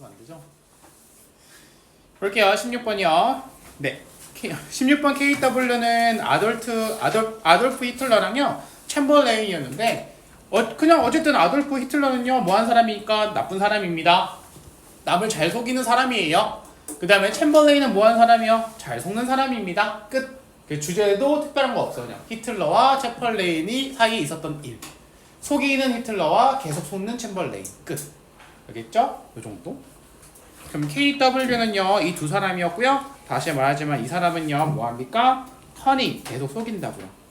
쓰면 안 되죠? 볼게요. 16번이요. 네. 16번 KW는 아돌프 히틀러랑요 챔버레인이었는데 그냥 어쨌든 아돌프 히틀러는요 뭐한 사람이니까 나쁜 사람입니다. 남을 잘 속이는 사람이에요. 그 다음에 챔버레인은 뭐한 사람이요? 잘 속는 사람입니다. 끝. 그 주제도 특별한 거 없어요. 그냥 히틀러와 챔버레인이 사이에 있었던 일. 속이는 히틀러와 계속 속는 챔버레인. 끝. 알겠죠? 요 정도. 그럼 KW는요 이 두 사람이었고요. 다시 말하지만 이 사람은요 뭐합니까? 커닝 계속 속인다고요.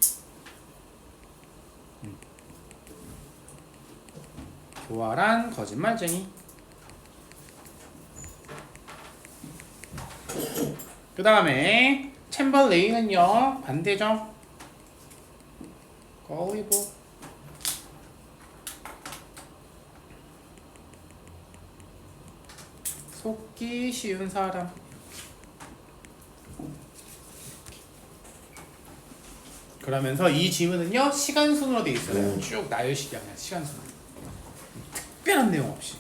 교활한 거짓말쟁이. 그 다음에 챔버레인은요 반대죠. 거의보 속기 쉬운 사람. 그러면서 이 지문은요 시간 순으로 돼 있어요. 쭉 나열식이 아니라 시간 순으로. 특별한 내용 없이.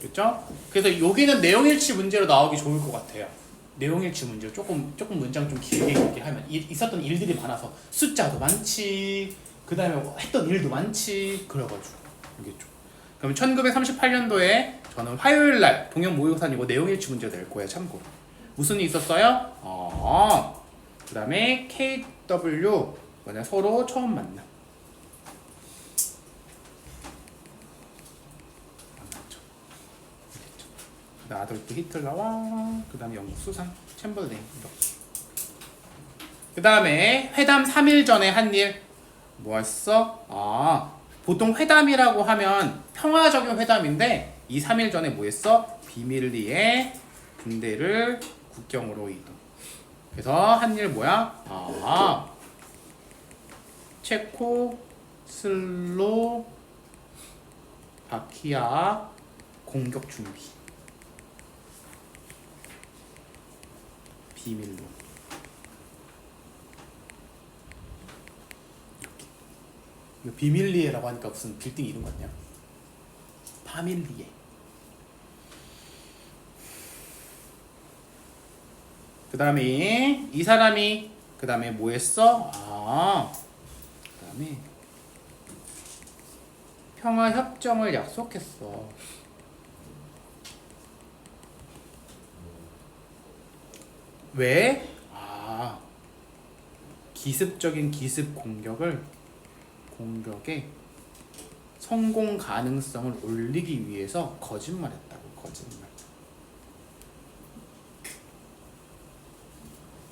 그렇죠? 그래서 여기는 내용일치 문제로 나오기 좋을 것 같아요. 내용일치 문제 조금 문장 좀 길게 하면 있었던 일들이 많아서 숫자도 많지. 그 다음에 했던 일도 많지. 그래가지고 알겠죠? 그럼 1938년도에 저는 화요일날 동영 모의고사이고 내용일치 문제 낼 거예요. 참고로. 무슨 일이 있었어요? 그 다음에 KW 서로 처음 만남. 만났죠. 그 다음 아돌프 히틀러와 그 다음에 영국 수상 챔버레인 이렇게. 그 다음에 회담 3일 전에 한 일 뭐했어? 보통 회담이라고 하면 평화적인 회담인데 이 3일 전에 뭐했어? 비밀리에 군대를 국경으로 이동. 그래서 한 일 뭐야? 체코슬로바키아 공격 준비. 비밀로. 이거 비밀리에라고 하니까 무슨 빌딩 이름 같냐? 파밀리에. 그 다음에 이 사람이 그 다음에 뭐 했어? 그 다음에 평화협정을 약속했어. 왜? 기습적인 기습 공격의 성공 가능성을 올리기 위해서 거짓말했다고. 거짓말.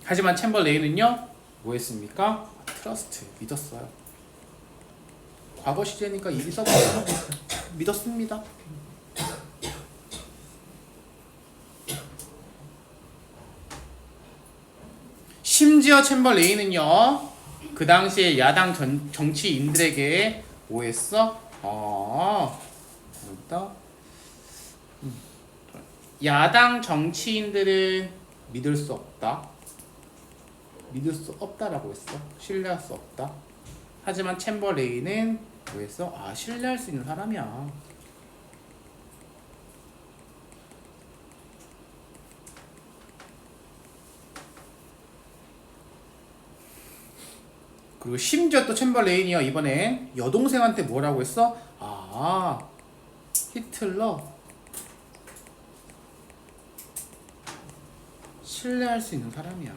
하지만 챔버레인은요 뭐 했습니까? 트러스트 믿었어요. 과거 시제니까 이리 써봐요. 믿었습니다. 심지어 챔버레인은요 그 당시에 야당 정치인들에게 뭐 했어? 야당 정치인들은 믿을 수 없다. 믿을 수 없다라고 했어. 신뢰할 수 없다. 하지만 챔버레인은 뭐 했어? 신뢰할 수 있는 사람이야. 그리고 심지어 또 챔버레인이요 이번엔 여동생한테 뭐라고 했어? 히틀러 신뢰할 수 있는 사람이야.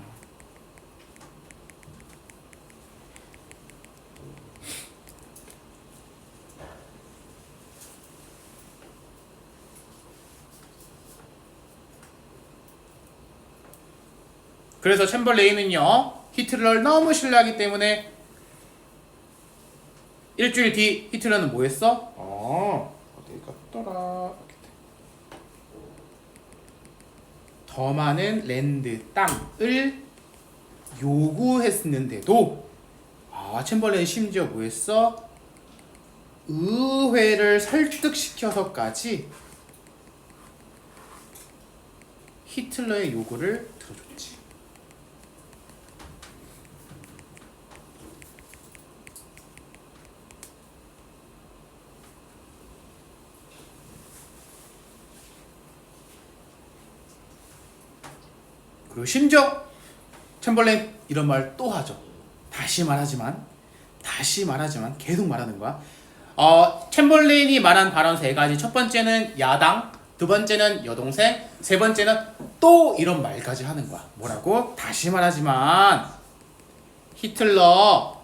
그래서 챔버레인은요 히틀러를 너무 신뢰하기 때문에 일주일 뒤 히틀러는 뭐 했어? 어디 갔더라? 더 많은 랜드 땅을 요구했는데도 챔버레인 심지어 뭐 했어? 의회를 설득시켜서까지 히틀러의 요구를 들어줬지. 그리고 심지어 챔벌레인 이런 말 또 하죠. 다시 말하지만 계속 말하는 거야. 챔벌레인이 말한 발언 세 가지. 첫 번째는 야당, 두 번째는 여동생, 세 번째는 또 이런 말까지 하는 거야. 뭐라고? 다시 말하지만 히틀러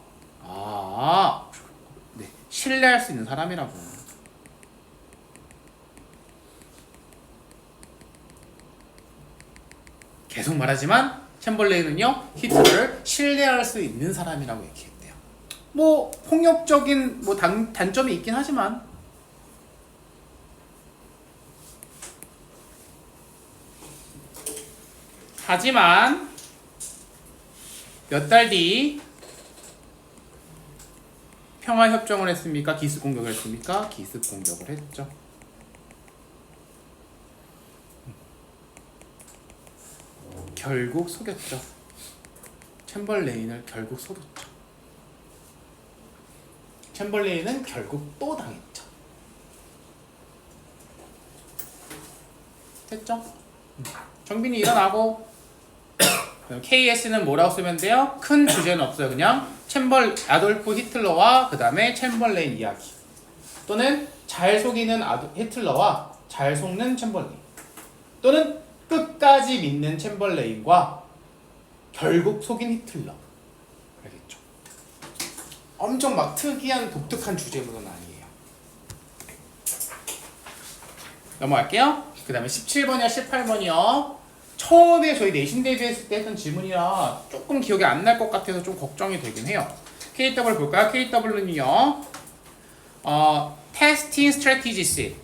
네, 신뢰할 수 있는 사람이라고. 계속 말하지만 챔벌레인은요 히틀러를 신뢰할 수 있는 사람이라고 얘기했대요. 뭐 폭력적인 뭐 단점이 있긴 하지만 몇 달 뒤 평화협정을 했습니까? 기습 공격을 했습니까? 기습 공격을 했죠. 결국 속였죠. 챔벌레인을 결국 속였죠. 챔벌레인은 결국 또 당했죠. 됐죠? 정빈이 일어나고 KS는 뭐라고 쓰면 돼요? 큰 주제는 없어요. 그냥 아돌프 히틀러와 그 다음에 챔벌레인 이야기, 또는 잘 속이는 히틀러와 잘 속는 챔벌레인, 또는 끝까지 믿는 챔벌레인과 결국 속인 히틀러. 알겠죠? 엄청 막 특이한 독특한 주제문은 아니에요. 넘어갈게요. 그 다음에 17번이야 18번이요. 처음에 저희 내신 대비했을 때 했던 질문이라 조금 기억이 안 날 것 같아서 좀 걱정이 되긴 해요. KW 볼까요? KW는요 Testing Strategies,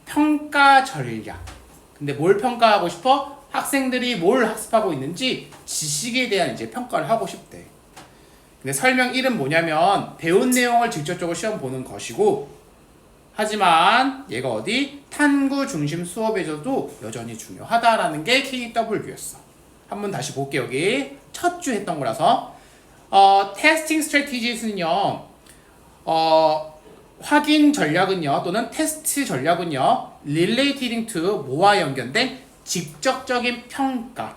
평가 전략. 근데 뭘 평가하고 싶어? 학생들이 뭘 학습하고 있는지 지식에 대한 이제 평가를 하고 싶대. 근데 설명 1은 뭐냐면 배운 내용을 직접적으로 시험 보는 것이고, 하지만 얘가 어디? 탐구 중심 수업에서도 여전히 중요하다라는 게 KW였어. 한번 다시 볼게요. 여기 첫 주 했던 거라서 테스팅 스트래티지스는요 확인 전략은요 또는 테스트 전략은요 relating to 뭐와 연결된 직접적인 평가,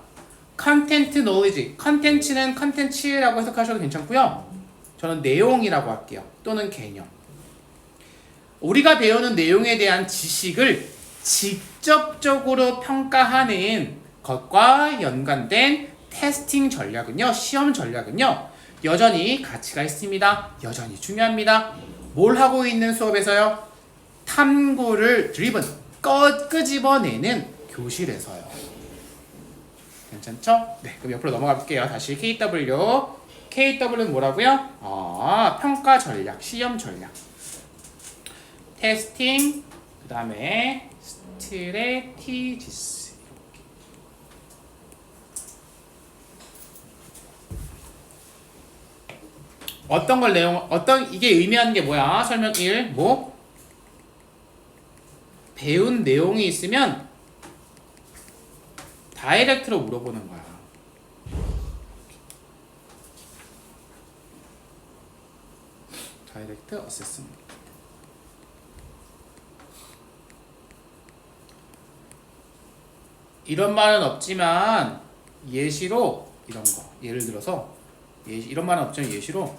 컨텐트 노리지, 컨텐츠는 컨텐츠라고 해석하셔도 괜찮고요. 저는 내용이라고 할게요. 또는 개념. 우리가 배우는 내용에 대한 지식을 직접적으로 평가하는 것과 연관된 테스팅 전략은요, 시험 전략은요, 여전히 가치가 있습니다. 여전히 중요합니다. 뭘 하고 있는 수업에서요? 탐구를 끄집어내는 교실에서요. 괜찮죠? 네, 그럼 옆으로 넘어가 볼게요. 다시 KW는 뭐라고요? 평가 전략, 시험 전략. 테스팅, 그 다음에 스트래티지스. 이게 의미하는 게 뭐야? 설명 1. 배운 내용이 있으면 다이렉트로 물어보는 거야. 다이렉트 어세스먼트. 이런 말은 없지만 예시로 이런 거. 예를 들어서 이런 말은 없지만 예시로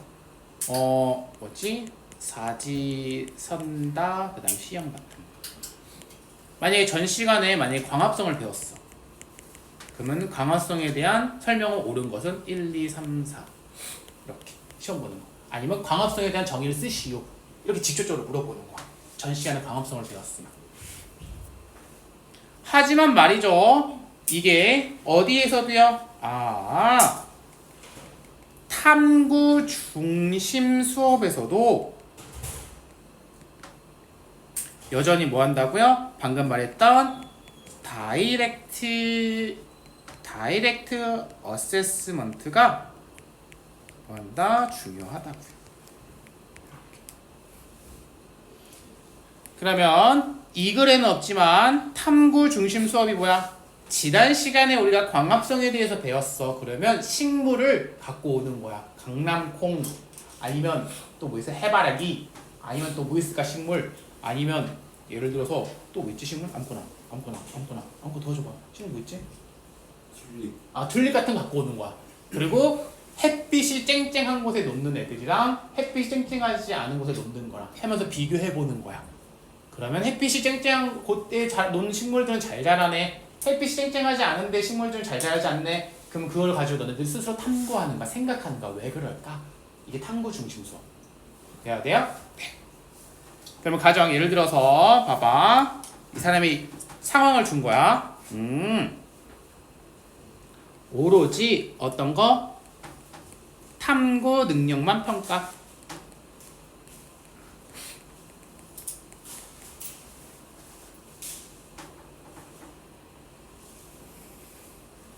사지선다, 그 다음 시험 같은 거. 만약에 전 시간에 광합성을 배웠어. 그러면 광합성에 대한 설명을 옳은 것은 1, 2, 3, 4 이렇게 시험 보는 거. 아니면 광합성에 대한 정의를 쓰시오. 이렇게 직접적으로 물어보는 거야. 전 시간에 광합성을 배웠으면. 하지만 말이죠. 이게 어디에서도요? 탐구 중심 수업에서도 여전히 뭐 한다고요? 방금 말했던 다이렉트 어세스먼트가 뭐한다? 중요하다고요. 그러면 이 글에는 없지만 탐구 중심 수업이 뭐야? 지난 시간에 우리가 광합성에 대해서 배웠어. 그러면 식물을 갖고 오는 거야. 강낭콩, 아니면 또 뭐 있어? 해바라기, 아니면 또 뭐 있을까? 식물, 아니면 예를 들어서 또 뭐 있지? 식물? 아무거나 더 줘봐. 식물 뭐 있지? 튤립 같은 거 갖고 오는 거야. 그리고 햇빛이 쨍쨍한 곳에 놓는 애들이랑 햇빛이 쨍쨍하지 않은 곳에 놓는 거랑 하면서 비교해 보는 거야. 그러면 햇빛이 쨍쨍한 곳에 놓은 식물들은 잘 자라네. 햇빛이 쨍쨍하지 않은데 식물들은 잘 자라지 않네. 그럼 그걸 가지고 너네들 스스로 탐구하는 거야. 생각하는 거야. 왜 그럴까? 이게 탐구 중심 수업. 돼야 돼요? 네. 그러면 가정 예를 들어서 봐봐. 이 사람이 상황을 준 거야. 오로지 어떤 거? 탐구 능력만 평가.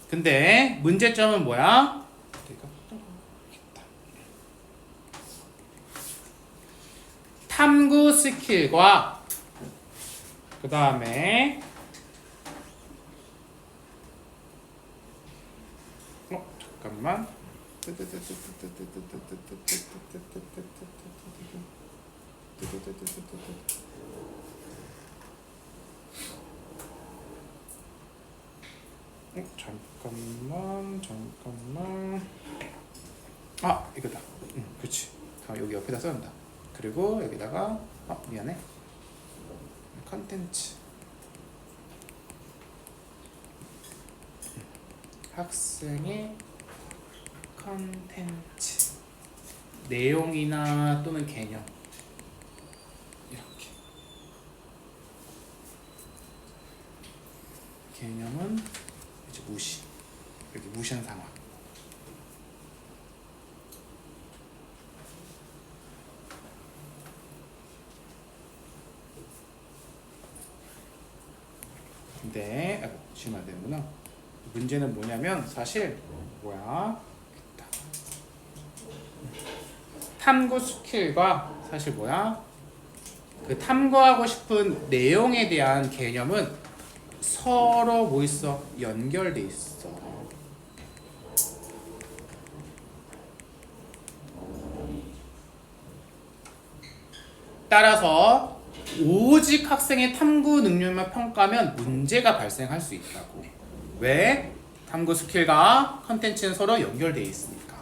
근데 문제점은 뭐야? 탐구 스킬과 그 다음에 잠깐만. 잠깐만. 이거다. 그렇지. 여기 옆에다 써준다. 그리고 여기다가 미안해. 컨텐츠. 학생의 컨텐츠. 내용이나 또는 개념. 이렇게. 개념은 이제 무시. 여기 무시한 상황. 근데 지금 안 되는구나. 문제는 뭐냐면 사실 탐구 스킬과 사실 그 탐구하고 싶은 내용에 대한 개념은 서로 뭐 있어? 연결돼 있어. 따라서 오직 학생의 탐구 능력만 평가하면 문제가 발생할 수 있다고. 왜? 탐구 스킬과 컨텐츠는 서로 연결돼 있으니까.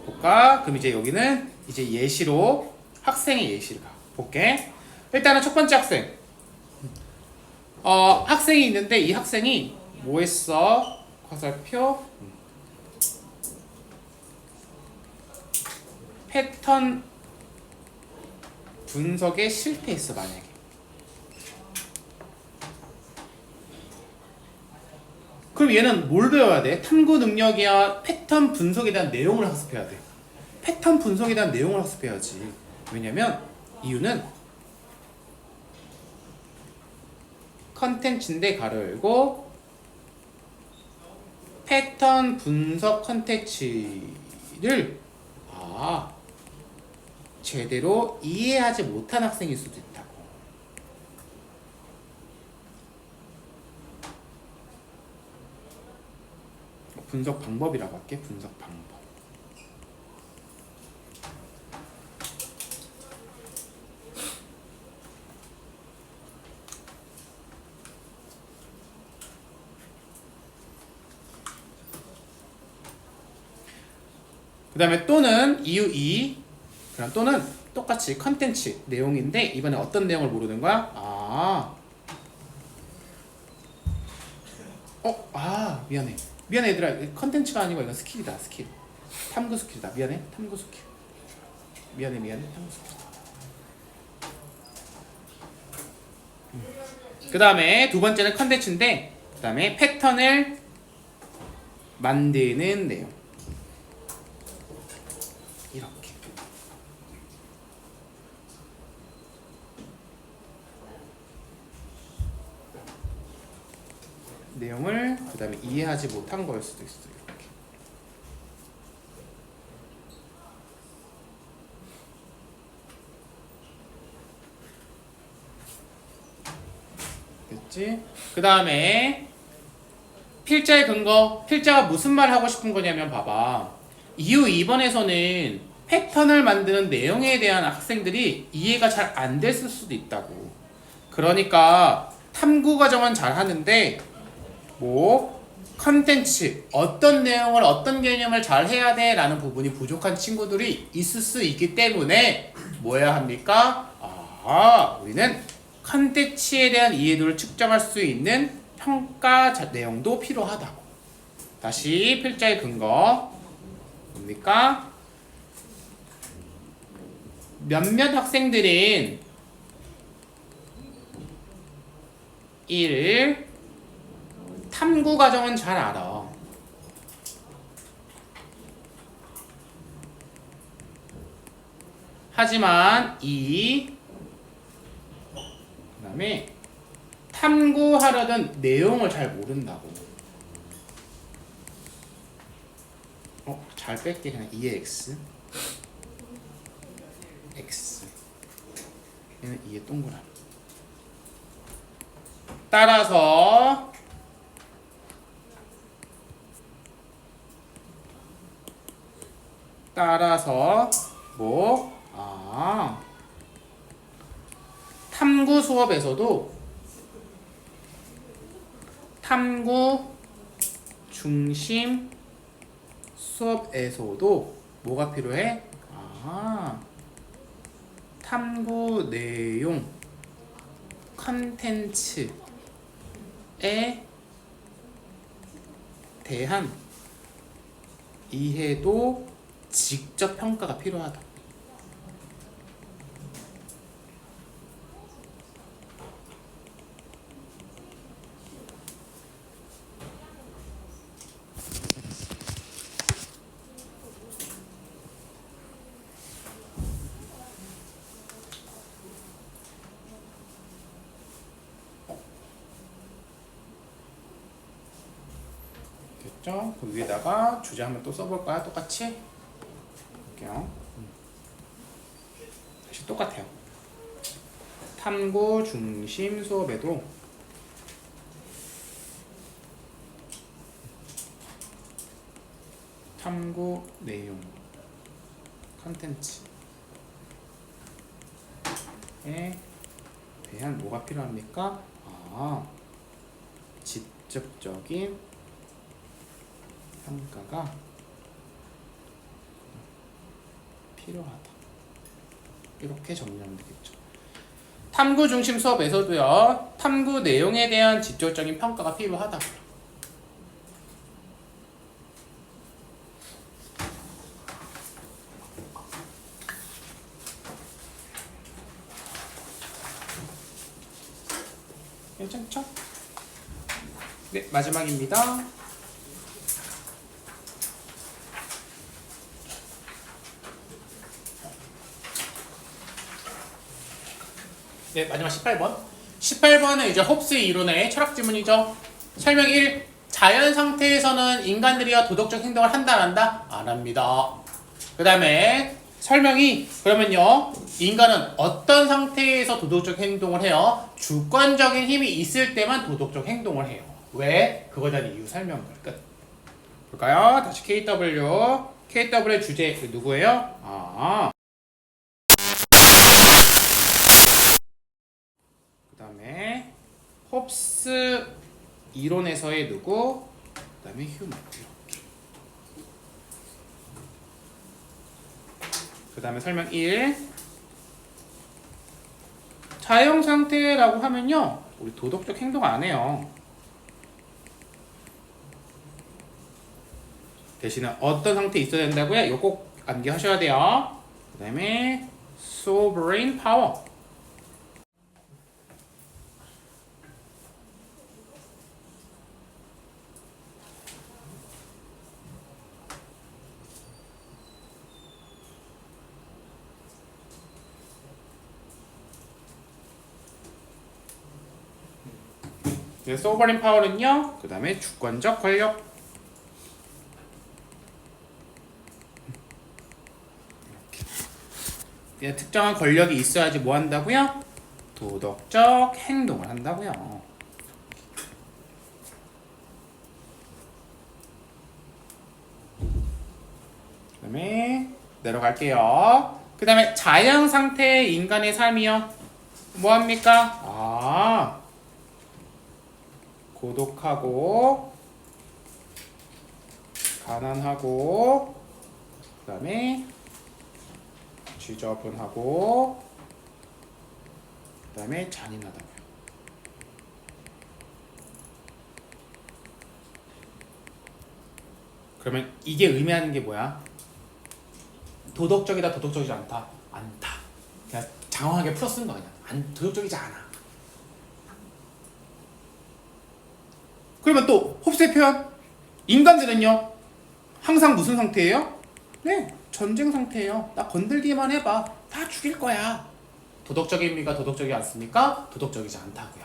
볼까? 그럼 이제 여기는 이제 예시로 학생의 예시를 볼게. 일단은 첫 번째 학생. 학생이 있는데 이 학생이 뭐 했어? 화살표 패턴 분석에 실패했어. 만약에 그럼 얘는 뭘 배워야 돼? 탐구 능력이야 패턴 분석에 대한 내용을 학습해야 돼. 패턴 분석에 대한 내용을 학습해야지. 왜냐면 이유는 컨텐츠인데 가로 열고 패턴 분석 컨텐츠를 제대로 이해하지 못한 학생일 수도 있다고. 분석 방법이라고 할게. 분석 방법. 그 다음에 또는 이유 2. 그럼 또는 똑같이 컨텐츠 내용인데 이번에 어떤 내용을 모르는 거야? 미안해 얘들아. 컨텐츠가 아니고 이건 스킬이다. 스킬. 탐구 스킬이다. 미안해. 탐구 스킬. 미안해. 탐구 스킬. 그 다음에 두 번째는 컨텐츠인데 그 다음에 패턴을 만드는 내용. 이렇게. 내용을 그 다음에 이해하지 못한 거일 수도 있어. 이렇게. 됐지? 그 다음에 필자의 근거. 필자가 무슨 말 하고 싶은 거냐면 봐봐. 이유 2번에서는 패턴을 만드는 내용에 대한 학생들이 이해가 잘 안 됐을 수도 있다고. 그러니까 탐구 과정은 잘 하는데 뭐 컨텐츠 어떤 내용을 어떤 개념을 잘 해야 돼 라는 부분이 부족한 친구들이 있을 수 있기 때문에 뭐 해야 합니까? 우리는 컨텐츠에 대한 이해도를 측정할 수 있는 평가 내용도 필요하다고. 다시 필자의 근거 뭡니까? 몇몇 학생들은 1. 탐구 과정은 잘 알아. 하지만 2. 그 다음에 탐구하려던 내용을 잘 모른다고. 잘 뺄게. 그냥 2의 x x 얘는 2의 동그라미. 따라서 뭐 탐구 수업에서도 탐구 중심 수업에서도 뭐가 필요해? 탐구 내용 컨텐츠에 대한 이해도 직접 평가가 필요하다. 됐죠? 그 위에다가 주제 한번 또 써볼까요? 똑같이? 볼게요. 다시 똑같아요. 탐구 중심 수업에도 탐구 내용 컨텐츠에 대한 뭐가 필요합니까? 직접적인 평가가 필요하다. 이렇게 정리하면 되겠죠. 탐구 중심 수업에서도요, 탐구 내용에 대한 직접적인 평가가 필요하다고요. 괜찮죠? 네, 마지막입니다. 네, 마지막 18번. 18번은 이제 홉스 이론의 철학 지문이죠. 설명 1. 자연 상태에서는 인간들이야 도덕적 행동을 한다, 안 한다? 안 합니다. 그 다음에 설명 2. 그러면요, 인간은 어떤 상태에서 도덕적 행동을 해요? 주권적인 힘이 있을 때만 도덕적 행동을 해요. 왜? 그거에 대한 이유 설명을 끝. 볼까요? 다시 KW. KW의 주제 누구예요? 그 다음에 홉스 이론에서의 누구? 그 다음에 휴먼. 이렇게. 그 다음에 설명 1. 자연 상태라고 하면요, 우리 도덕적 행동 안 해요. 대신에 어떤 상태에 있어야 된다고요? 이거 꼭 암기하셔야 돼요. 그 다음에 sovereign power. sovereign power는요, 그 다음에 주권적 권력. 특정한 권력이 있어야지 뭐 한다고요? 도덕적 행동을 한다고요. 그 다음에 내려갈게요. 그 다음에 자연 상태의 인간의 삶이요. 뭐합니까? 고독하고 가난하고 그 다음에 지저분하고 그 다음에 잔인하다고요. 그러면 이게 의미하는 게 뭐야? 도덕적이다, 도덕적이지 않다? 않다. 그냥 장황하게 풀어 쓰는 거 아니야. 도덕적이지 않아. 그러면 또 홉스의 표현. 인간들은요 항상 무슨 상태예요? 네, 전쟁 상태예요. 나 건들기만 해봐, 다 죽일 거야. 도덕적입니까? 도덕적이지 않습니까? 도덕적이지 않다고요.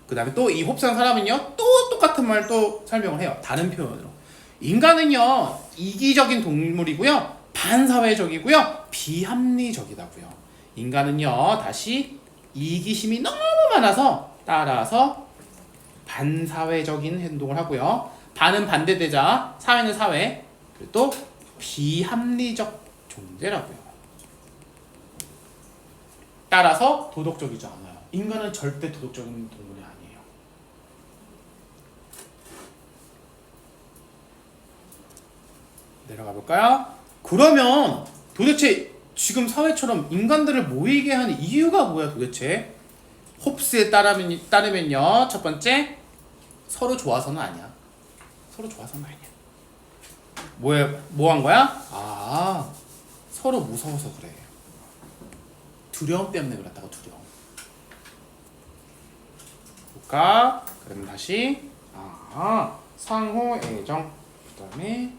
그 다음에 또 이 홉스한 사람은요 또 똑같은 말 또 설명을 해요. 다른 표현으로. 인간은요 이기적인 동물이고요, 반사회적이고요, 비합리적이다고요. 인간은요 다시 이기심이 너무 많아서 따라서 반사회적인 행동을 하고요. 반은 반대되자 사회는 사회, 그리고 또 비합리적 존재라고요. 따라서 도덕적이지 않아요. 인간은 절대 도덕적인 동물이 아니에요. 내려가 볼까요? 그러면 도대체 지금 사회처럼 인간들을 모이게 하는 이유가 뭐야 도대체? 홉스에 따르면요, 첫 번째, 서로 좋아서는 아니야. 서로 좋아서는 아니야. 뭐 한 거야? 서로 무서워서 그래. 두려움 때문에 그렇다고. 두려움. 볼까? 그럼 다시 상호 애정, 그 다음에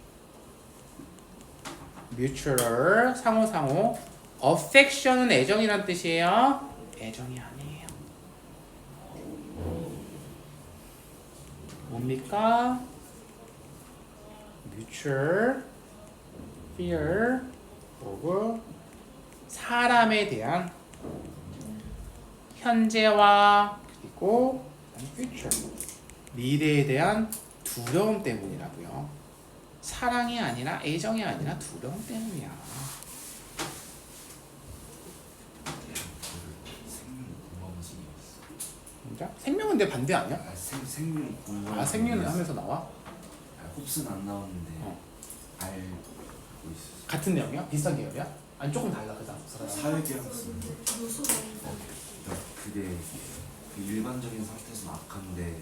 mutual, 상호. affection은 애정이란 뜻이에요. 애정이 아니에요. 뭡니까? mutual fear of, 사람에 대한 현재와 그리고 future, 미래에 대한 두려움 때문이라고요. 사랑이 아니라, 애정이 아니라 두려움 때문이야. 진짜? 생명은 내 반대 아니야? 생명 공부. 생명은 하면서 나와? 홉스는 안 나오는데 알고 있어. 같은 내용이야? 비슷한 계열이야? 아니 조금 달라 그 사람. 사회계랑 쓰는 그게 그 일반적인 상태에서는 악한데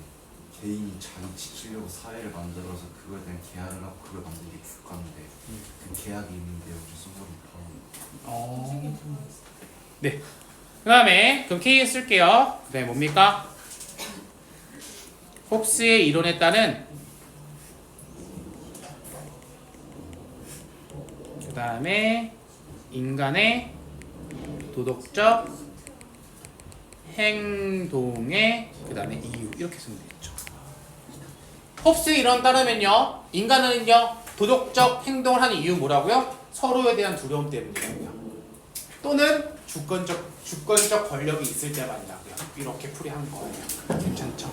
개인이 자기 지키려고 사회를 만들어서 그거에 대한 계약을 하고 그걸 만드는 게 국가인데 그 계약이 있는데 여기 써버리니까. 네. 그 다음에 그럼 K 쓸게요. 그 다음에 뭡니까? 홉스의 이론에 따른, 그 다음에 인간의 도덕적 행동의, 그 다음에 이유, 이렇게 쓰면 되겠죠. 홉스의 이론 따르면요, 인간은요 도덕적 행동을 하는 이유 뭐라고요? 서로에 대한 두려움 때문이라고요. 또는 주권적 권력이 있을 때만이라고요. 이렇게 풀이한 거예요. 괜찮죠?